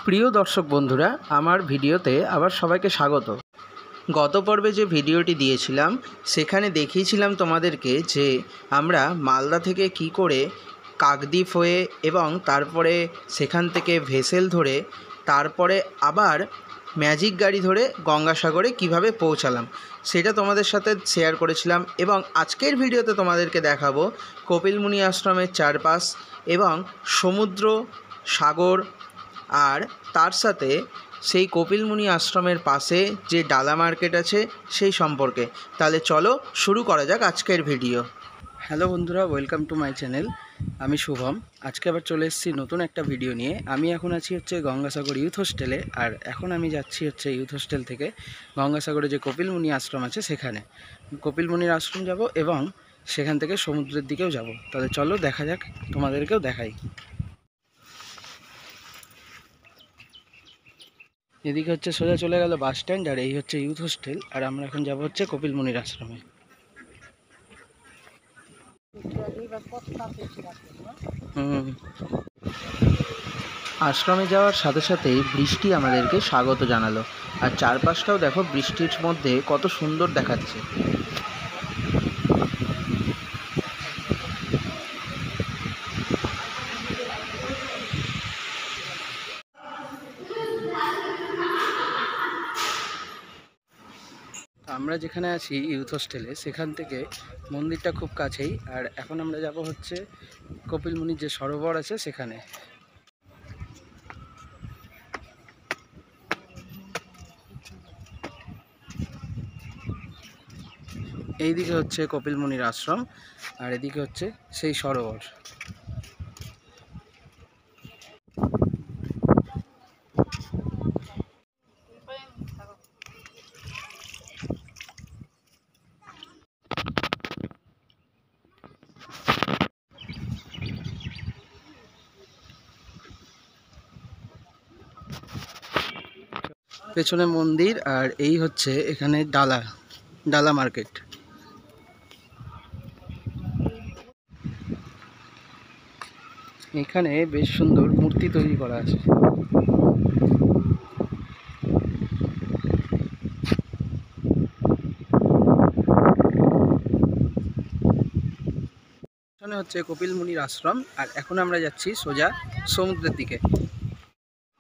প্রিয় দর্শক বন্ধুরা, আমার ভিডিওতে আবার সবাইকে স্বাগত। গত পর্বে যে ভিডিওটি দিয়েছিলাম সেখানে দেখিয়েছিলাম তোমাদেরকে যে আমরা মালদা থেকে কি করে কাকদ্বীপ হয়ে এবং তারপরে সেখান থেকে ভেসেল ধরে তারপরে আবার ম্যাজিক গাড়ি ধরে গঙ্গাসাগরে কিভাবে পৌঁছালাম সেটা তোমাদের সাথে শেয়ার করেছিলাম। এবং আজকের ভিডিওতে তোমাদেরকে দেখাবো কপিলমুনি আশ্রমের চারপাশ এবং সমুদ্র, সাগর, আর তার সাথে সেই কপিলমুনি আশ্রমের পাশে যে ডালা মার্কেট আছে সেই সম্পর্কে। তাহলে চলো শুরু করা যাক আজকের ভিডিও। হ্যালো বন্ধুরা, ওয়েলকাম টু মাই চ্যানেল। আমি শুভম। আজকে আবার চলে এসেছি নতুন একটা ভিডিও নিয়ে। আমি এখন আছি গঙ্গাসাগর ইউথ হোস্টেলে, আর এখন আমি যাচ্ছি ইউথ হোস্টেল থেকে গঙ্গাসাগরে যে কপিলমুনি আশ্রম আছে সেখানে কপিলমুনির আশ্রম যাব এবং সেখান থেকে সমুদ্রের দিকেও যাব। তাহলে চলো দেখা যাক, তোমাদেরকেও দেখাই। এদিকে সোজা চলে গেল বাস স্ট্যান্ড, আর এই ইউথ হোস্টেল, আর আমরা এখন যাব কপিলমুনির আশ্রমে। আশ্রমে যাওয়ার সাথে সাথেই বৃষ্টি আমাদেরকে স্বাগত জানালো, আর চারপাশটাও দেখো বৃষ্টির মধ্যে কত সুন্দর দেখাচ্ছে। আমরা যেখানে আছি ইউথ হোস্টেলে সেখান থেকে মন্দিরটা খুব কাছেই, আর এখন আমরা যাব কপিলমুনির যে সরোবর আছে সেখানে। এইদিকে কপিলমুনির আশ্রম, আর এদিকে সেই সরোবর। পেছনে মন্দির, আর এই এখানে ডালা মার্কেট। এখানে বেশ সুন্দর মূর্তি তৈরি করা আছে। এখানে কপিলমুনির আশ্রম, আর এখন আমরা যাচ্ছি সোজা সমুদ্রের দিকে।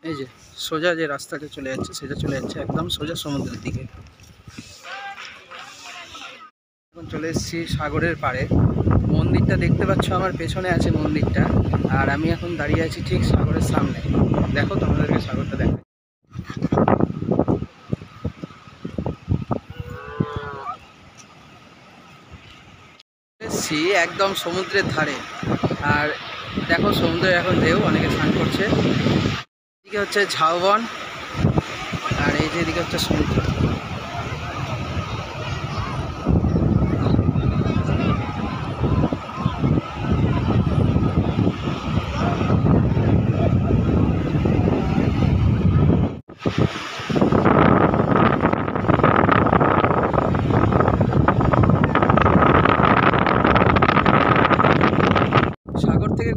এই যে সোজা যে রাস্তাটা চলে যাচ্ছে সেটা চলে যাচ্ছে একদম সোজা সমুদ্রের দিকে। এখন চলে এসেছি সাগরের পাড়ে। মন্দিরটা দেখতে পাচ্ছ, আমার পেছনে আছে মন্দিরটা, আর আমি এখন দাঁড়িয়ে আছি ঠিক সাগরের সামনে। দেখো, তোমাদেরকে সাগরটা দেখাই। এসেছি একদম সমুদ্রের ধারে, আর দেখো সমুদ্রের এখন ঢেউ, অনেকে স্নান করছে। এদিকে ঝাউবন, আর এই যে এদিকে সমুদ্র।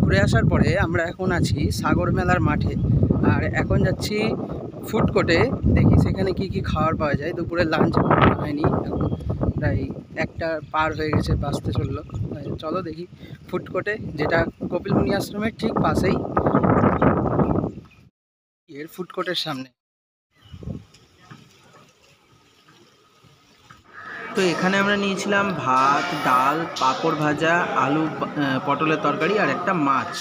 ঘুরে আসার পরে আমরা এখন আছি সাগর মেলার মাঠে, আর এখন যাচ্ছি ফুড কোর্টে। দেখি সেখানে কি কি খাবার পাওয়া যায়। দুপুরে লাঞ্চ হয়নি, এখন প্রায় 1টা পার হয়ে গেছে, বাসতে চললো। চলো দেখি ফুড কোর্টে, যেটা কপিলমুনি আশ্রমের ঠিক পাশেই, এর ফুড কোর্টের সামনে। তো এখানে আমরা নিয়েছিলাম ভাত, ডাল, পাঁপড় ভাজা, আলু পটলের তরকারি, আর একটা মাছ।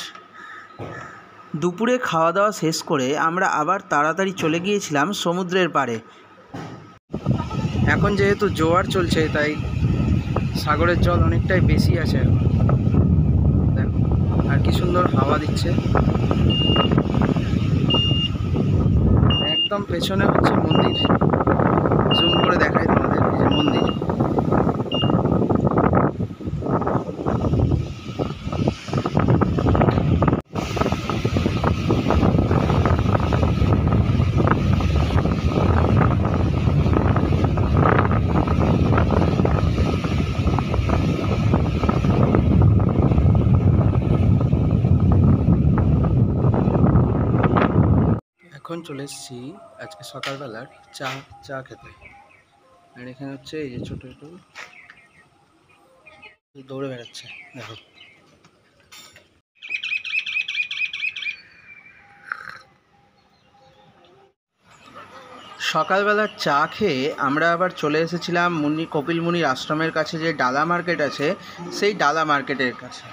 দুপুরে খাওয়া দাওয়া শেষ করে আমরা আবার তাড়াতাড়ি চলে গিয়েছিলাম সমুদ্রের পাড়ে। এখন যেহেতু জোয়ার চলছে তাই সাগরের জল অনেকটাই বেশি আছে। দেখো, আর কি সুন্দর হাওয়া দিচ্ছে। একদম পেছনে মন্দির, জুম করে দেখাই তোমাদের, এই যে মন্দির। এখন চলে এসেছি আজকে সকালবেলার চা খেতে। আর এখানে হচ্ছে এই যে ছোটো ছোটো দৌড়ে বেড়াচ্ছে, দেখো। সকালবেলার চা খেয়ে আমরা আবার চলে এসেছিলাম কপিল মুনির আশ্রমের কাছে যে ডালা মার্কেট আছে, সেই ডালা মার্কেটের কাছে।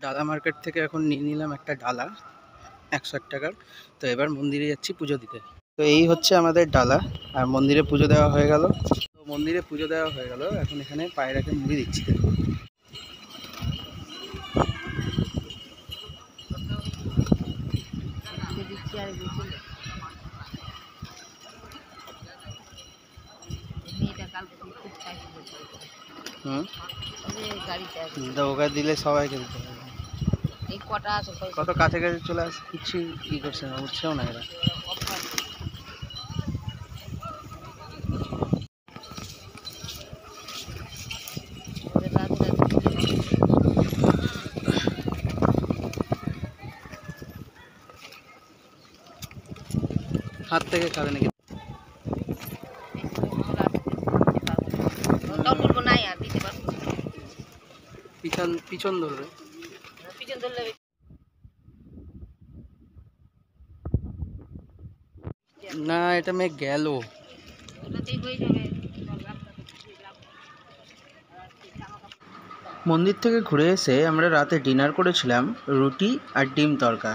ডালা মার্কেট থেকে এখন নিয়ে নিলাম একটা ডালা 160 টাকার। তো এবার মন্দিরে যাচ্ছি পুজো দিতে। তো এই হচ্ছে আমাদের ডালা, আর মন্দিরে পুজো দেওয়া হয়ে গেল। তো মন্দিরে পুজো দেওয়া হয়ে গেল, এখন এখানে পায়ে রেখে মুড়ি দিচ্ছি। ওকে দিলে সবাইকে দিতে হবে। কত কাছে কাছে চলে আসে, কিচ্ছু ই করছে না, উঠছেও না এরা। হাত থেকে খাবে নাকি? পিছন ধরবে। না, এটা মেয়ে গেল। মন্দির থেকে ঘুরে এসে আমরা রাতে ডিনার করেছিলাম রুটি আর ডিম তড়কা।